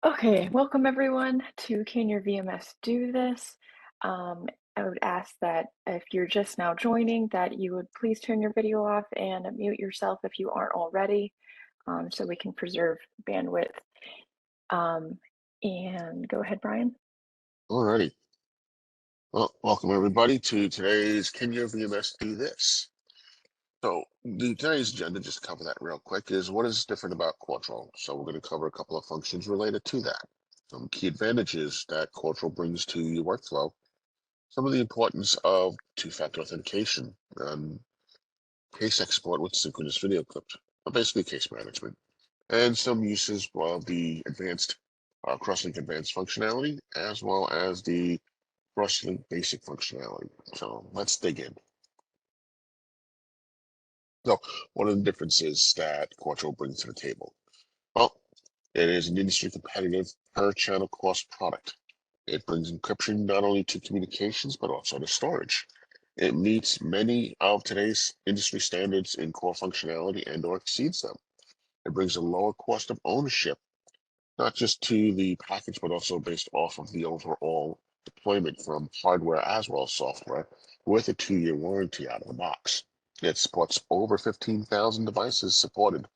Okay, welcome everyone to Can Your VMS Do This? I would ask that if you're just now joining, that you would please turn your video off and mute yourself if you aren't already, so we can preserve bandwidth. Um, and go ahead, Brian. Alrighty. Well, welcome everybody to today's Can Your VMS Do This? So today's agenda, just to cover that real quick, is what is different about CORTROL. So we're going to cover a couple of functions related to that. Some key advantages that CORTROL brings to your workflow. Some of the importance of two-factor authentication and case export with synchronous video clips, basically case management, and some uses of the advanced Crosslink advanced functionality, as well as the Crosslink basic functionality. So let's dig in. So one of the differences that CORTROL brings to the table. Well, it is an industry competitive per channel cost product. It brings encryption not only to communications, but also to storage. It meets many of today's industry standards in core functionality and or exceeds them. It brings a lower cost of ownership, not just to the package, but also based off of the overall deployment from hardware as well as software with a 2-year warranty out of the box. It supports over 15,000 devices supported,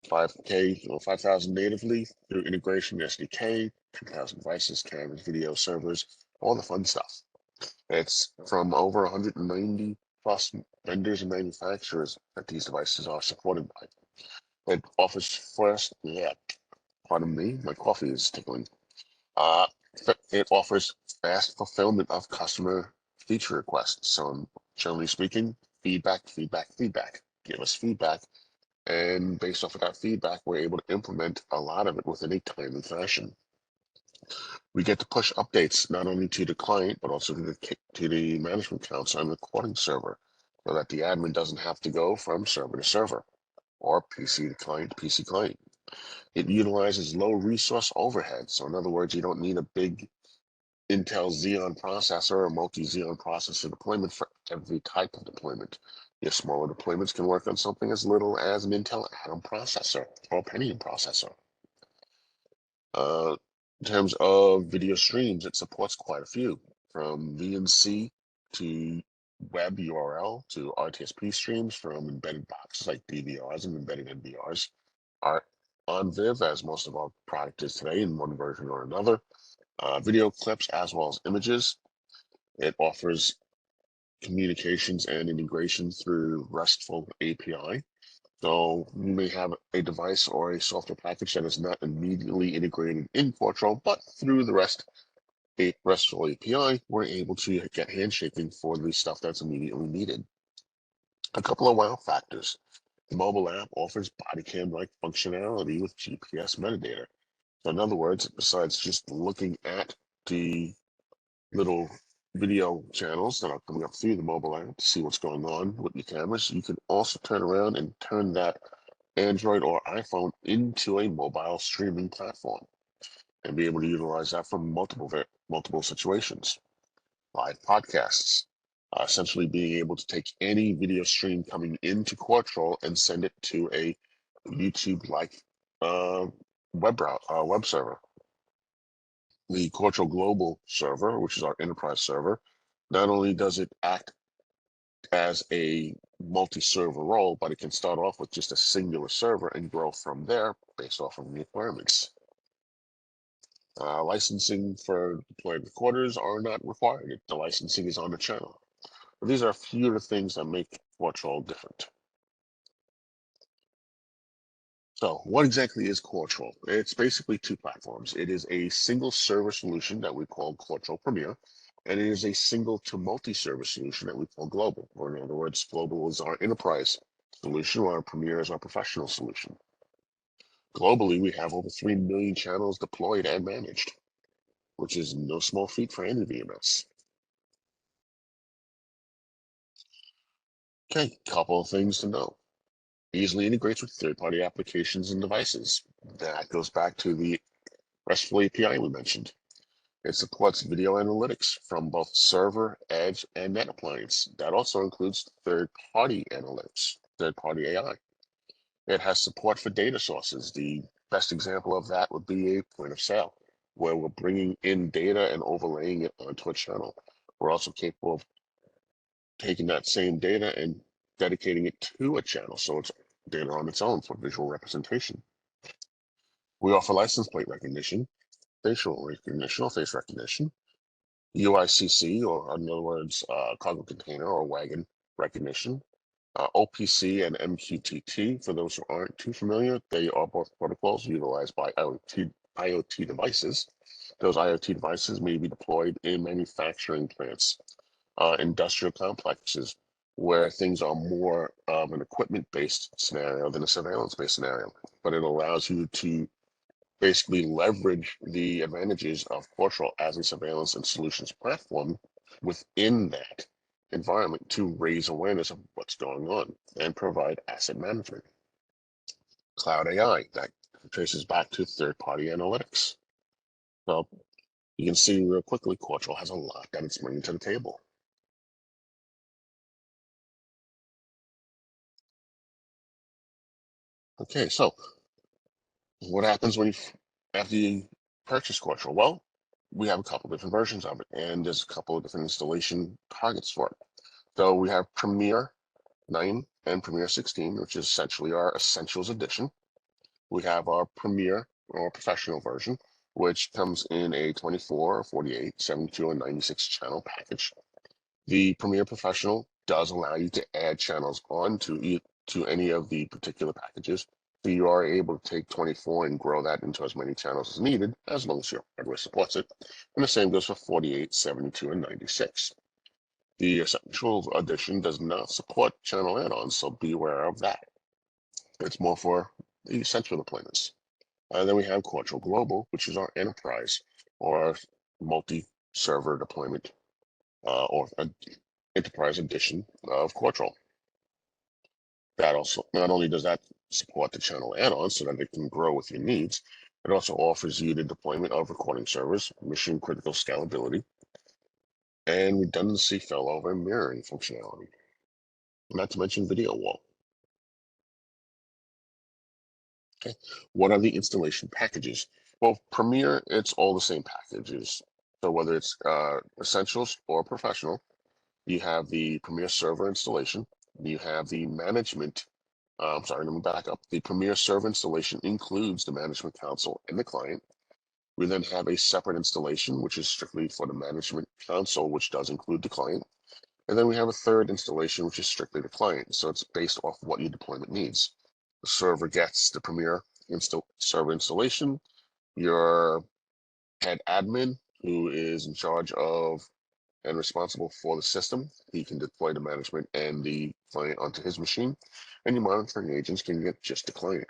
5,000 natively through integration SDK, 2,000 devices, cameras, video servers, all the fun stuff. It's from over 190 plus vendors and manufacturers that these devices are supported by. It offers pardon me, my coffee is tickling. Uh, it offers fast fulfillment of customer feature requests. So generally speaking, feedback. Give us feedback. And based off of that feedback, we're able to implement a lot of it within a timely fashion. We get to push updates not only to the client, but also to the management console and recording server so that the admin doesn't have to go from server to server or PC to client to PC client. It utilizes low resource overhead. So in other words, you don't need a big Intel Xeon processor or multi-Xeon processor deployment for every type of deployment. Your smaller deployments can work on something as little as an Intel Atom processor or Pentium processor. In terms of video streams, it supports quite a few, from VNC to web URL to RTSP streams from embedded boxes like DVRs and embedded NVRs. Are on Viv, as most of our product is today in one version or another. Video clips as well as images. It offers communications and integration through RESTful API. So you may have a device or a software package that is not immediately integrated in CORTROL, but through the RESTful API, we're able to get handshaking for the stuff that's immediately needed. A couple of wow factors. The mobile app offers body cam-like functionality with GPS metadata. So in other words, besides just looking at the little video channels that are coming up through the mobile app to see what's going on with your cameras, you can also turn around and turn that Android or iPhone into a mobile streaming platform and be able to utilize that for multiple situations. Live podcasts, essentially being able to take any video stream coming into CORTROL and send it to a YouTube-like web server. The CORTROL Global server, which is our enterprise server, not only does it act as a multi-server role, but it can start off with just a singular server and grow from there based off of the requirements. Licensing for deployed recorders are not required. The licensing is on the channel. But these are a few of the things that make CORTROL different. So what exactly is CORTROL? It's basically two platforms. It is a single server solution that we call CORTROL Premier, and it is a single to multi-server solution that we call Global. Or in other words, Global is our enterprise solution, while our Premier is our professional solution. Globally, we have over 3 million channels deployed and managed, which is no small feat for any VMS. Okay, couple of things to know. Easily integrates with third-party applications and devices. That goes back to the RESTful API we mentioned. It supports video analytics from both server, edge, and net appliance. That also includes third-party analytics, third-party AI. It has support for data sources, the Best example of that would be a point of sale, where we're bringing in data and overlaying it onto a channel. We're also capable of taking that same data and dedicating it to a channel, so it's data on its own for visual representation. We offer license plate recognition, facial recognition or face recognition, UICC, or in other words, cargo container or wagon recognition, OPC and MQTT. For those who aren't too familiar, they are both protocols utilized by IoT devices. Those IoT devices may be deployed in manufacturing plants, industrial complexes, where things are more of an equipment-based scenario than a surveillance-based scenario. But it allows you to basically leverage the advantages of CORTROL as a surveillance and solutions platform within that environment to raise awareness of what's going on and provide asset management. Cloud AI, that traces back to third-party analytics. So you can see real quickly, CORTROL has a lot that it's bringing to the table. Okay, so what happens when after you purchase CORTROL? Well, we have a couple different versions of it, and there's a couple of different installation targets for it. So we have Premier 9 and Premier 16, which is essentially our Essentials edition. We have our Premier or Professional version, which comes in a 24, 48, 72, and 96 channel package. The Premier Professional does allow you to add channels to any of the particular packages. So you are able to take 24 and grow that into as many channels as needed, as long as your hardware supports it. And the same goes for 48, 72, and 96. The Essentials edition does not support channel add-ons, so be aware of that. It's more for the essential deployments. Then we have CORTROL Global, which is our enterprise or multi-server deployment or enterprise edition of CORTROL. That also, not only does that support the channel add-ons so that it can grow with your needs, it also offers you the deployment of recording servers, mission critical scalability, and redundancy failover and mirroring functionality. Not to mention video wall. Okay. What are the installation packages? Well, Premiere, it's all the same packages. So whether it's Essentials or Professional, you have the Premiere Server installation. You have the management. I'm sorry, let me back up. The Premiere Server installation includes the management console and the client. We then have a separate installation, which is strictly for the management console, which does include the client. And then we have a third installation, which is strictly the client. So it's based off what your deployment needs. The server gets the Premiere server installation. Your head admin, who is in charge of and responsible for the system, he can deploy the management and the client onto his machine. And your monitoring agents can get just the client.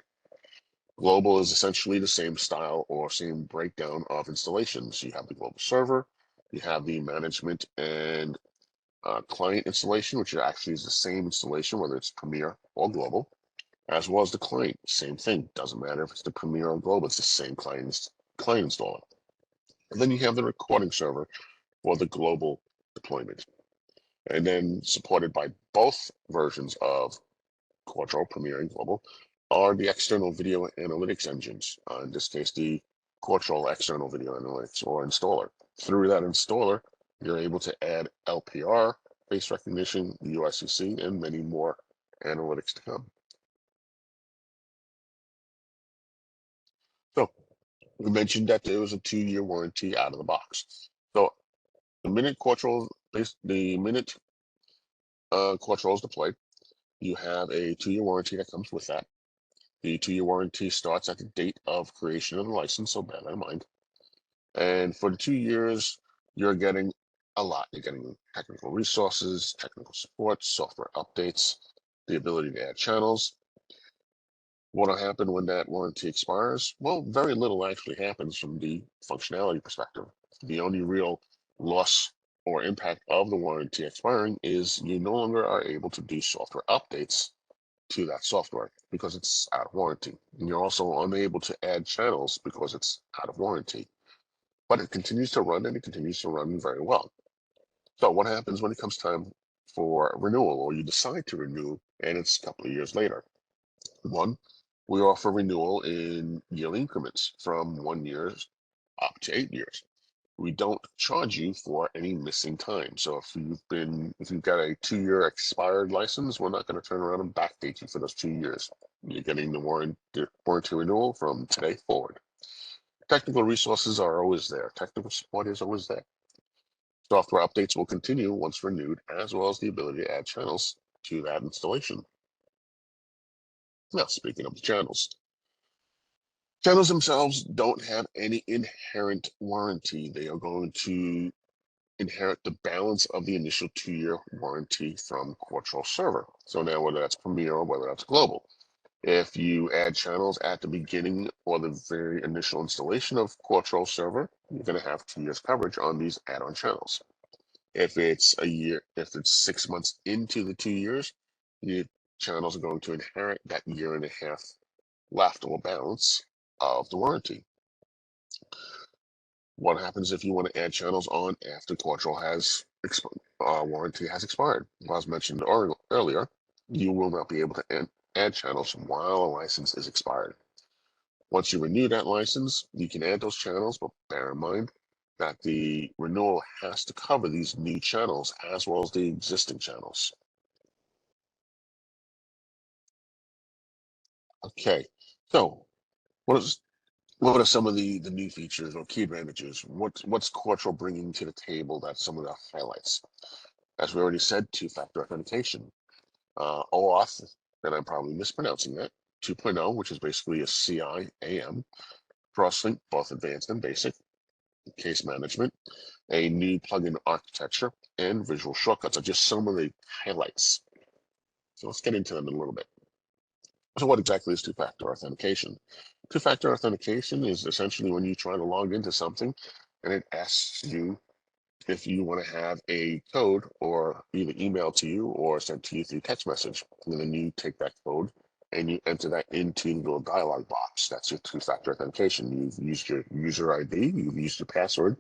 Global is essentially the same style or same breakdown of installations. You have the global server, you have the management and client installation, which actually is the same installation, whether it's Premiere or Global, as well as the client. Same thing. Doesn't matter if it's the Premiere or Global, it's the same client installer. And then you have the recording server for the global deployment. And then supported by both versions of CORTROL, Premiere, and Global are the external video analytics engines. In this case, the CORTROL external video analytics or installer. Through that installer, you're able to add LPR, face recognition, UICC, and many more analytics to come. So we mentioned that there was a 2-year warranty out of the box. So the minute CORTROL is deployed, you have a 2-year warranty that comes with that. The 2-year warranty starts at the date of creation of the license, so bear that in mind. And for the 2 years, you're getting a lot. You're getting technical resources, technical support, software updates, the ability to add channels. What'll happen when that warranty expires? Well, very little actually happens from the functionality perspective. The only real loss or impact of the warranty expiring is you no longer are able to do software updates to that software because it's out of warranty. And you're also unable to add channels because it's out of warranty. But it continues to run and it continues to run very well. So what happens when it comes time for renewal or you decide to renew and it's a couple of years later? One, We offer renewal in yearly increments from 1 year up to 8 years. We don't charge you for any missing time. So if you've got a 2 year expired license, we're not going to turn around and backdate you for those 2 years. You're getting the warranty renewal from today forward. Technical resources are always there. Technical support is always there. Software updates will continue once renewed, as well as the ability to add channels to that installation. Now, speaking of the channels themselves don't have any inherent warranty. They are going to inherit the balance of the initial 2 year warranty from CORTROL server. So now, whether that's Premier or whether that's Global, if you add channels at the beginning or the very initial installation of CORTROL server, you're going to have 2 years coverage on these add-on channels. If it's a year, if it's 6 months into the 2 years, your channels are going to inherit that year and a half left or balance of the warranty. What happens if you want to add channels on after CORTROL warranty has expired? Well, as mentioned earlier, you will not be able to add channels while a license is expired. Once you renew that license, you can add those channels, but bear in mind that the renewal has to cover these new channels as well as the existing channels. Okay, so what are some of the new features or key advantages? What's CORTROL bringing to the table? That's some of the highlights. As we already said, two-factor authentication. OAuth, and I'm probably mispronouncing that, 2.0, which is basically a CI/AM, crosslink, both advanced and basic, case management, a new plugin architecture, and visual shortcuts are just some of the highlights. So let's get into them in a little bit. So what exactly is two-factor authentication? Two-factor authentication is essentially when you try to log into something and it asks you if you want to have a code or either emailed to you or sent to you through text message. And then you take that code and you enter that into the little dialog box. That's your two-factor authentication. You've used your user ID, you've used your password,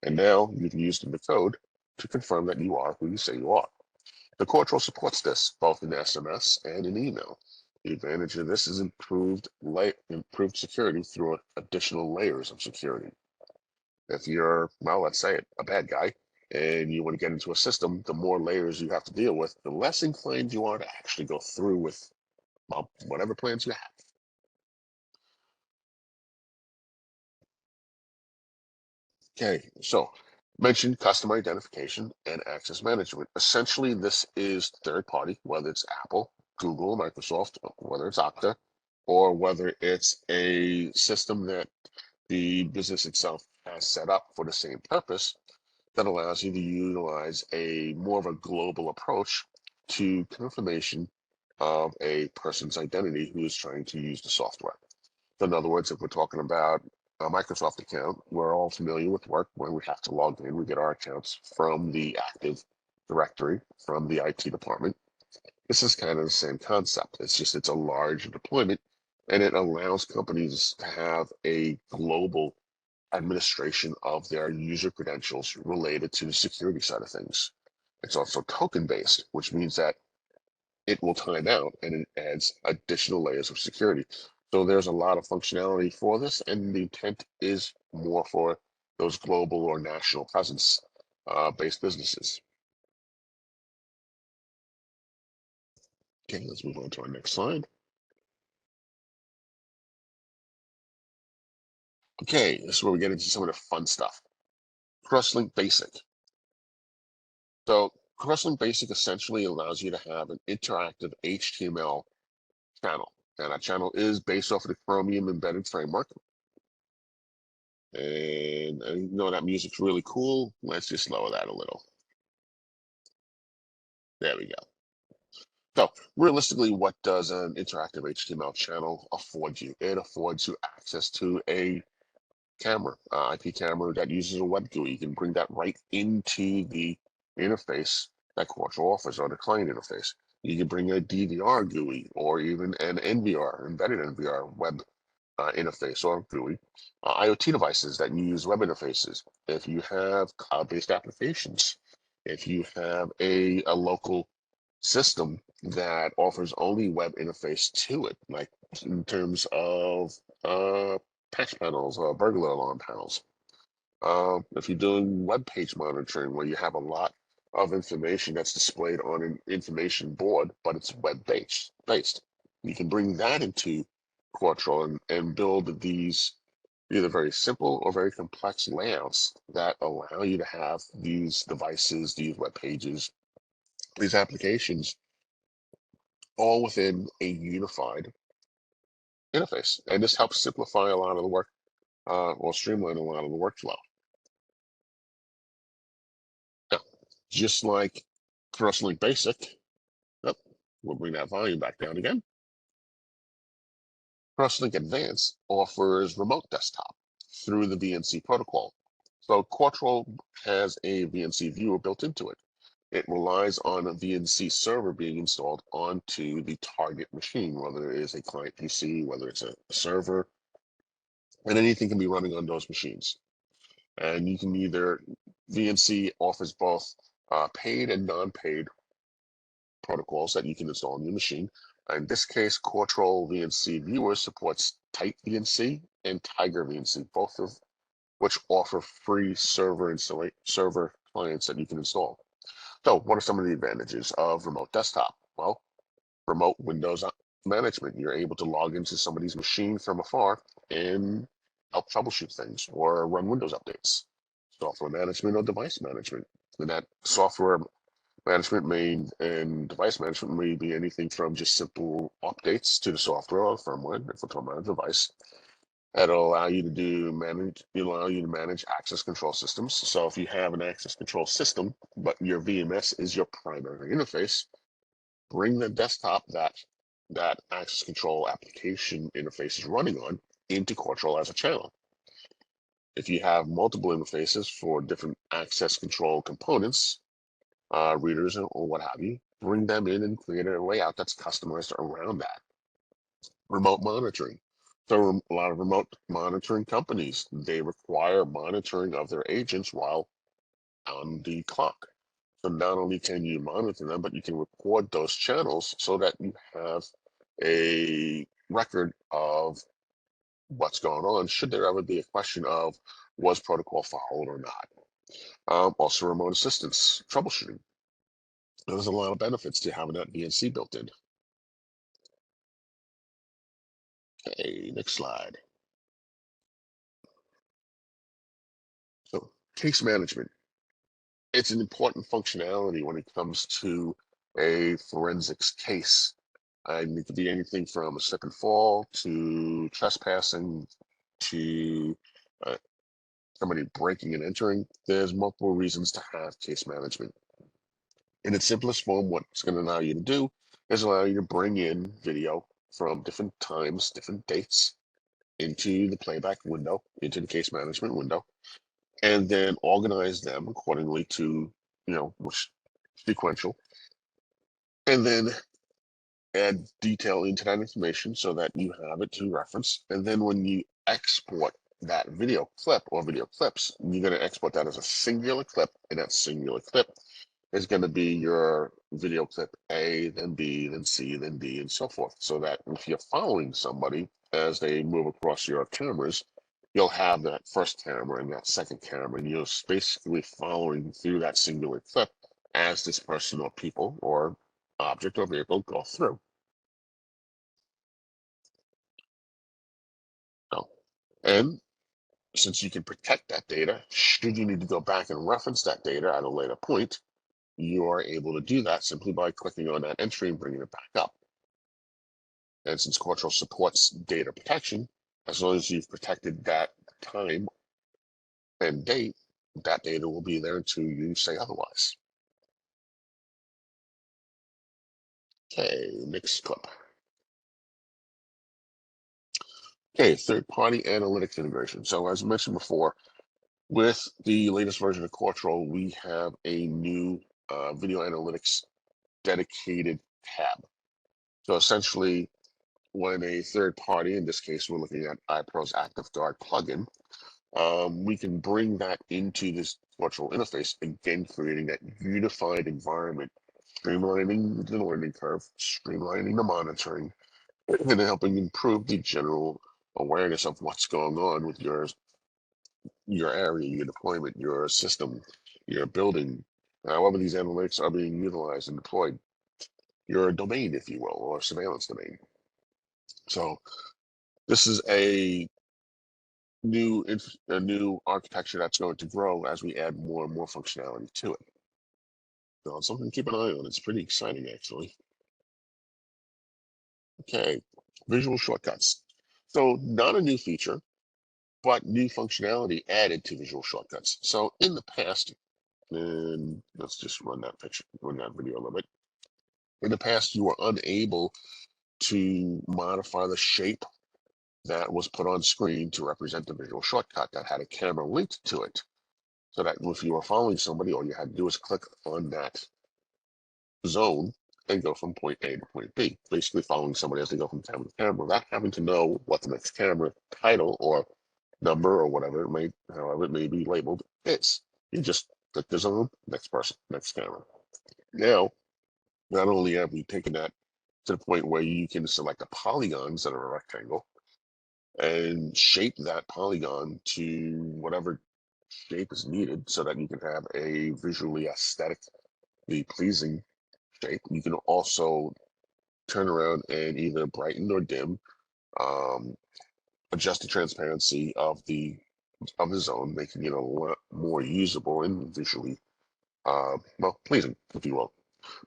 and now you've used the code to confirm that you are who you say you are. The CORTROL supports this both in SMS and in email. The advantage of this is improved security through additional layers of security. If you're, well, let's say it, a bad guy, and you want to get into a system, the more layers you have to deal with, the less inclined you are to actually go through with, well, whatever plans you have. Okay, so mentioned customer identification and access management. Essentially, this is third party, whether it's Apple, Google, Microsoft, whether it's Okta, or whether it's a system that the business itself has set up for the same purpose that allows you to utilize a more of a global approach to confirmation of a person's identity who is trying to use the software. So in other words, if we're talking about a Microsoft account, we're all familiar with work when we have to log in. We get our accounts from the Active Directory from the IT department. This is kind of the same concept. It's just it's a large deployment and it allows companies to have a global administration of their user credentials related to the security side of things. It's also token based, which means that it will time out and it adds additional layers of security. So there's a lot of functionality for this, and the intent is more for those global or national presence based businesses. Okay, let's move on to our next slide. Okay, this is where we get into some of the fun stuff. Crosslink Basic. So Crosslink Basic essentially allows you to have an interactive HTML channel. And that channel is based off of the Chromium embedded framework. And you know that music's really cool. Let's just lower that a little. There we go. So realistically, what does an interactive HTML channel afford you? It affords you access to a camera, IP camera that uses a web GUI. You can bring that right into the interface that CORTROL offers or the client interface. You can bring a DVR GUI or even an NVR, embedded NVR web interface or GUI, IoT devices that use web interfaces. If you have cloud-based applications, if you have a local system that offers only web interface to it, like in terms of uh, patch panels or burglar alarm panels. If you're doing web page monitoring where you have a lot of information that's displayed on an information board, but it's web based, you can bring that into CORTROL and build these either very simple or very complex layouts that allow you to have these devices, these web pages, these applications all within a unified interface. And this helps simplify a lot of the work or streamline a lot of the workflow. Now, just like Cross-Link Basic, oh, we'll bring that volume back down again. Cross-Link Advanced offers remote desktop through the VNC protocol. So CORTROL has a VNC viewer built into it. It relies on a VNC server being installed onto the target machine, whether it is a client PC, whether it's a server, and anything can be running on those machines. And you can either, VNC offers both paid and non-paid protocols that you can install on your machine. In this case, CORTROL VNC Viewer supports Tight VNC and Tiger VNC, both of which offer free server clients that you can install. So what are some of the advantages of remote desktop? Well, remote Windows management. You're able to log into somebody's machine from afar and help troubleshoot things or run Windows updates. Software management or device management. And that software management and device management may be anything from just simple updates to the software or firmware if it's on a device. That'll allow you to manage access control systems. So if you have an access control system, but your VMS is your primary interface, bring the desktop that access control application interface is running on into CORTROL as a channel. If you have multiple interfaces for different access control components, readers or what have you, bring them in and create a layout that's customized around that. Remote monitoring. So a lot of remote monitoring companies, they require monitoring of their agents while on the clock. So not only can you monitor them, but you can record those channels so that you have a record of what's going on should there ever be a question of was protocol followed or not. Also remote assistance, troubleshooting. There's a lot of benefits to having that VNC built in. Okay, next slide. So case management. It's an important functionality when it comes to a forensics case. And it could be anything from a slip and fall to trespassing to uh, somebody breaking and entering. There's multiple reasons to have case management. In its simplest form, what it's going to allow you to do is allow you to bring in video from different times, different dates into the playback window, into the case management window, and then organize them accordingly to, which sequential, and then add detail into that information so that you have it to reference. And then when you export that video clip or video clips, you're going to export that as a singular clip, and that singular clip is going to be your video clip A, then B, then C, then D, and so forth. So that if you're following somebody as they move across your cameras, you'll have that first camera and that second camera, and you're basically following through that singular clip as this person or people or object or vehicle go through. So, and since you can protect that data, should you need to go back and reference that data at a later point, you are able to do that simply by clicking on that entry and bringing it back up. And since CORTROL supports data protection, as long as you've protected that time and date, that data will be there until you say otherwise. Okay, next clip. Okay, third-party analytics integration. So as mentioned before, with the latest version of CORTROL, we have a new video analytics dedicated tab. So essentially, when a third party, in this case, we're looking at iPro's ActiveGuard plugin, we can bring that into this virtual interface, again, creating that unified environment, streamlining the learning curve, streamlining the monitoring, and helping improve the general awareness of what's going on with your area, your deployment, your system, your building, however these analytics are being utilized and deployed, your domain, if you will, or surveillance domain. So this is a new architecture that's going to grow as we add more and more functionality to it. So it's something to keep an eye on. It's pretty exciting, actually. Okay, visual shortcuts. So not a new feature, but new functionality added to visual shortcuts. So in the past, and let's just run that video a little bit. In the past, you were unable to modify the shape that was put on screen to represent the visual shortcut that had a camera linked to it. So that if you were following somebody, all you had to do is click on that zone and go from point A to point B, basically following somebody as they go from camera to camera, without having to know what the next camera title or number or whatever however it may be labeled is. You just click the zone, next person, next camera. Now, not only have we taken that to the point where you can select a polygon instead of a rectangle and shape that polygon to whatever shape is needed so that you can have a visually aesthetically pleasing shape. You can also turn around and either brighten or dim, um, adjust the transparency of the zone, making it a lot more usable and visually well pleasing, if you will.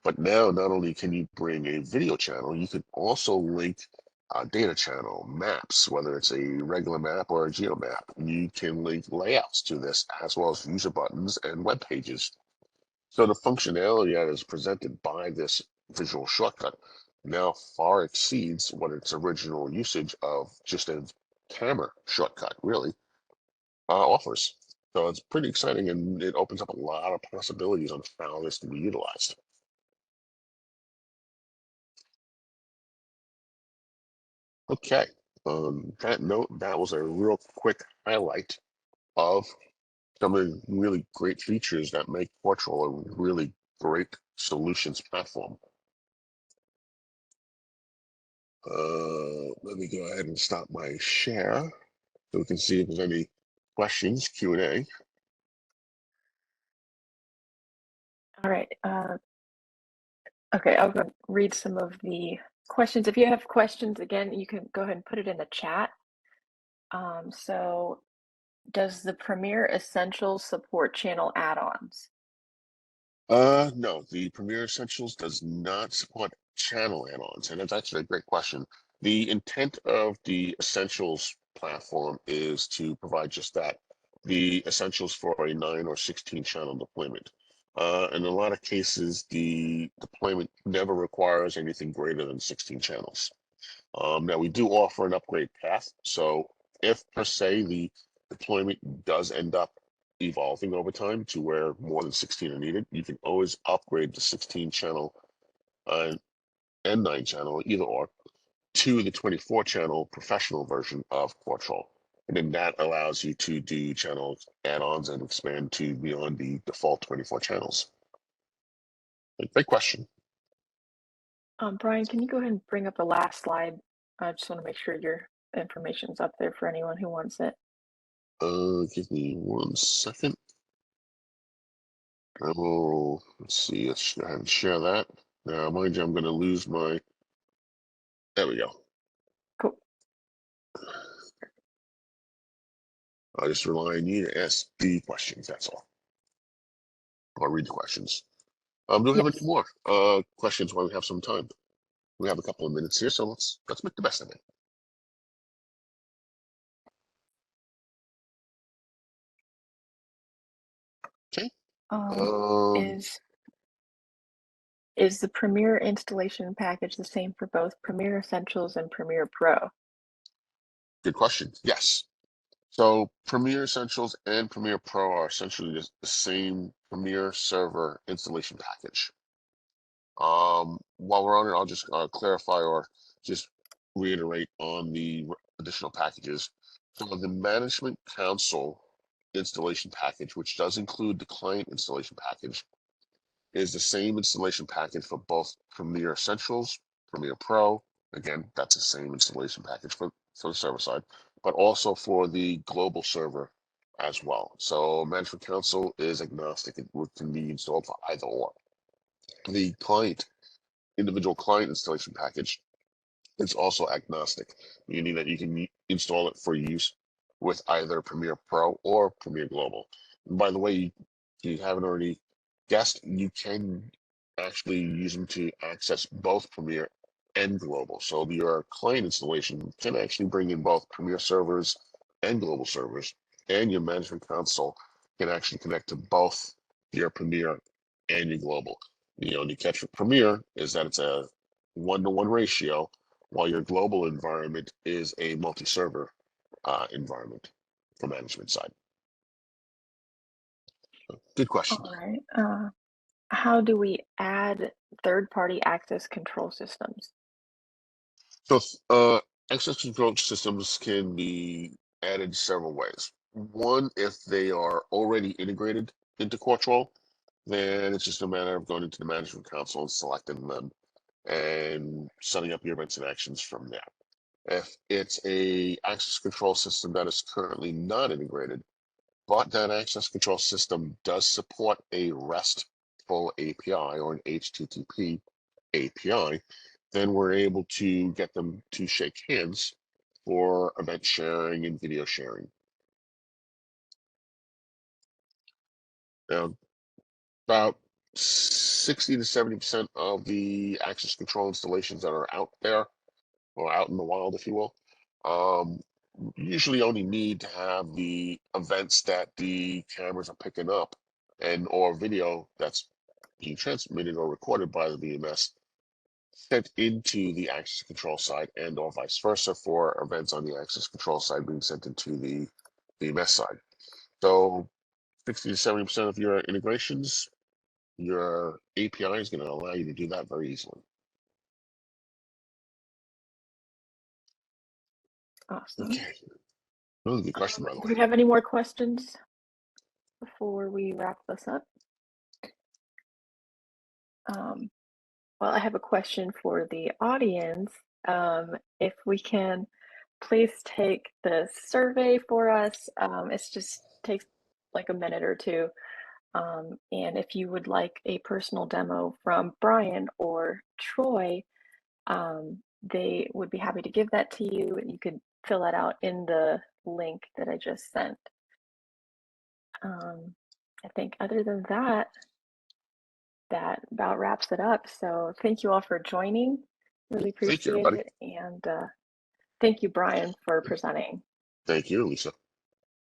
But now, not only can you bring a video channel, you can also link a data channel, maps, whether it's a regular map or a geo map. You can link layouts to this, as well as user buttons and web pages. So the functionality that is presented by this visual shortcut now far exceeds what its original usage of just a camera shortcut really offers. So it's pretty exciting, and it opens up a lot of possibilities on how this can be utilized. Okay. On that note, that was a real quick highlight of some of the really great features that make CORTROL a really great solutions platform. Let me go ahead and stop my share so we can see if there's any questions, Q&A. All right. Okay, I'll go read some of the questions. If you have questions, again, you can go ahead and put it in the chat. So does the Premiere Essentials support channel add-ons? No, the Premiere Essentials does not support channel add-ons, and that's actually a great question. The intent of the Essentials platform is to provide just that, the Essentials for a 9 or 16 channel deployment. In a lot of cases, the deployment never requires anything greater than 16 channels. Now, we do offer an upgrade path, so if per se the deployment does end up evolving over time to where more than 16 are needed, you can always upgrade the 16 channel uh, and 9 channel, either or, to the 24 channel professional version of CORTROL. And then that allows you to do channel add-ons and expand to beyond the default 24 channels. Great question. Brian, can you go ahead and bring up the last slide? I just want to make sure your information's up there for anyone who wants it. Give me 1 second. I will, let's see, let's go ahead and share that. Now, mind you, I'm going to lose my, there we go. Cool. I just rely on you to ask the questions, that's all. Or read the questions. Do we have any Yes. more questions while we have some time? We have a couple of minutes here, so let's make the best of it. Okay. Um, Um, is is the Premiere installation package the same for both Premiere Essentials and Premiere Pro? Good question. Yes. So Premiere Essentials and Premiere Pro are essentially the same Premiere server installation package. While we're on it, I'll just clarify or just reiterate on the additional packages. So the Management Console installation package, which does include the client installation package, is the same installation package for both Premiere Essentials, Premiere Pro, Again, that's the same installation package for the server side, but also for the global server as well. So Management Console is agnostic. It can be installed for either or. The individual client installation package, it's also agnostic, meaning that you can install it for use with either Premiere Pro or Premiere Global. And by the way, if you haven't already guessed, you can actually use them to access both Premiere and Global. So your client installation can actually bring in both Premiere servers and Global servers, and your management console can actually connect to both your Premiere and your Global. The only catch with Premiere is that it's a 1-to-1 ratio, while your global environment is a multi-server environment for management side. Good question. All right. How do we add third-party access control systems? So access control systems can be added several ways. One, if they are already integrated into CORTROL, then it's just a matter of going into the management console and selecting them and setting up your events and actions from there. If it's a access control system that is currently not integrated, but that access control system does support a RESTful API or an HTTP API, then we're able to get them to shake hands for event sharing and video sharing. Now, about 60 to 70% of the access control installations that are out there, or out in the wild, if you will, um, usually only need to have the events that the cameras are picking up and or video that's being transmitted or recorded by the VMS sent into the access control side, and or vice versa for events on the access control side being sent into the VMS side. So 60 to 70% of your integrations, your API is going to allow you to do that very easily. Awesome. Okay, really good question, by the Do way. we have any more questions before we wrap this up? Um, well, I have a question for the audience. If we can please take the survey for us. It's just takes like a minute or two. And if you would like a personal demo from Brian or Troy, they would be happy to give that to you. And you could fill that out in the link that I just sent. I think other than that, that about wraps it up. So thank you all for joining. Really Thank you, appreciate everybody. it. And thank you, Brian, for presenting. Thank you, Lisa.